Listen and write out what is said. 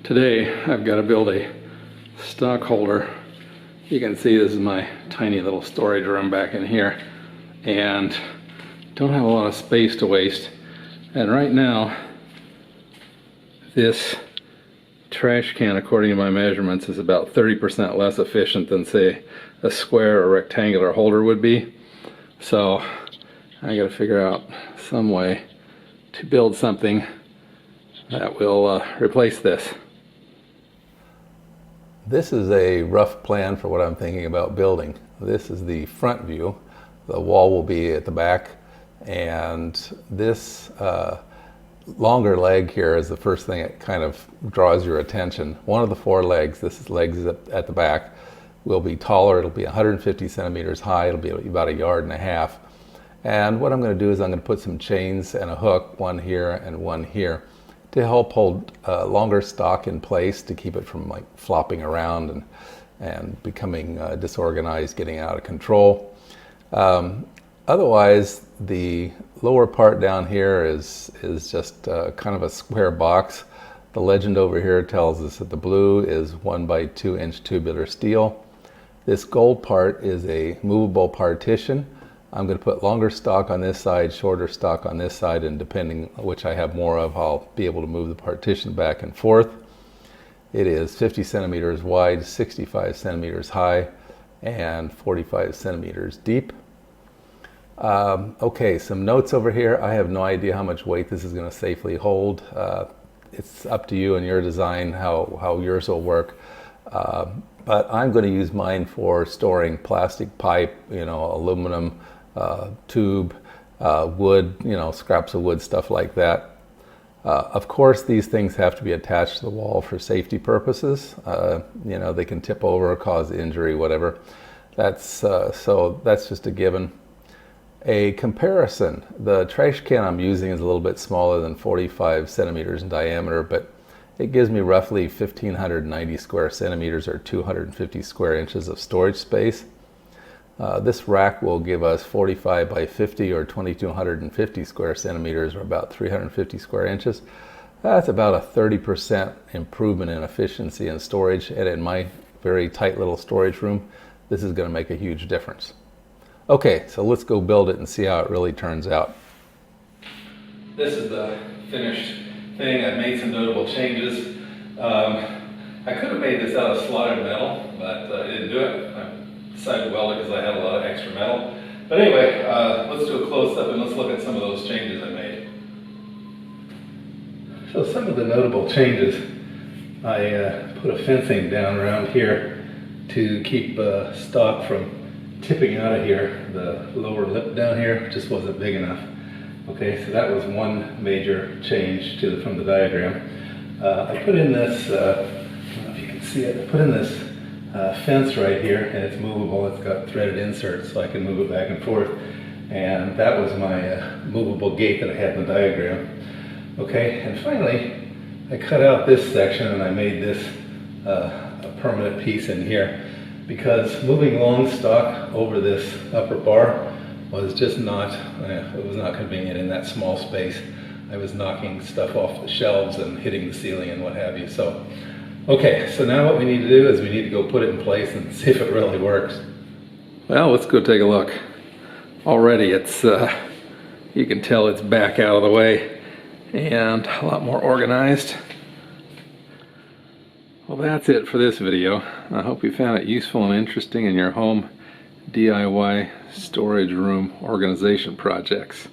Today I've got to build a stock holder. You can see this is my tiny little storage room back in here, and don't have a lot of space to waste. And right now this trash can, according to my measurements, is about 30% less efficient than, say, a square or rectangular holder would be. So I got to figure out some way to build something that will replace this. This is a rough plan for what I'm thinking about building. This is the front view. The wall will be at the back, and this longer leg here is the first thing that kind of draws your attention. One of the four legs, this is legs at the back, will be taller. It'll be 150 centimeters high. It'll be about 1.5 yards. And what I'm going to do is I'm going to put some chains and a hook, one here and one here, to help hold longer stock in place, to keep it from like flopping around and becoming disorganized, getting out of control. Otherwise, the lower part down here is just kind of a square box. The legend over here tells us that the blue is 1 by 2 inch tubular steel. This gold part is a movable partition. I'm going to put longer stock on this side, shorter stock on this side, and depending which I have more of, I'll be able to move the partition back and forth. It is 50 centimeters wide, 65 centimeters high, and 45 centimeters deep. Okay, some notes over here. I have no idea how much weight this is going to safely hold. It's up to you and your design how yours will work. But I'm going to use mine for storing plastic pipe, aluminum, tube, wood, scraps of wood, stuff like that. Of course, these things have to be attached to the wall for safety purposes. They can tip over, cause injury, whatever. So that's just a given. A comparison: the trash can I'm using is a little bit smaller than 45 centimeters in diameter, but it gives me roughly 1,590 square centimeters or 250 square inches of storage space. This rack will give us 45 by 50 or 2,250 square centimeters or about 350 square inches. That's about a 30% improvement in efficiency and storage, and in my very tight little storage room, this is going to make a huge difference. Okay, so let's go build it and see how it really turns out. This is the finished thing. I've made some notable changes. I could have made this out of slotted metal, but I didn't do it. I decided to weld it because I had a lot of extra metal. But anyway, let's do a close-up and let's look at some of those changes I made. So some of the notable changes, I put a fencing down around here to keep stock from tipping out of here. The lower lip down here just wasn't big enough. Okay, so that was one major change from the diagram. I put in this, I don't know if you can see it, I put in this fence right here, and it's movable. It's got threaded inserts so I can move it back and forth. And that was my movable gate that I had in the diagram. Okay, and finally, I cut out this section and I made this a permanent piece in here, because moving long stock over this upper bar was just not, it was not convenient in that small space. I was knocking stuff off the shelves and hitting the ceiling and what have you. So, okay, so now what we need to do is we need to go put it in place and see if it really works. Well, let's go take a look. Already it's, you can tell it's back out of the way and a lot more organized. Well, that's it for this video. I hope you found it useful and interesting in your home DIY storage room organization projects.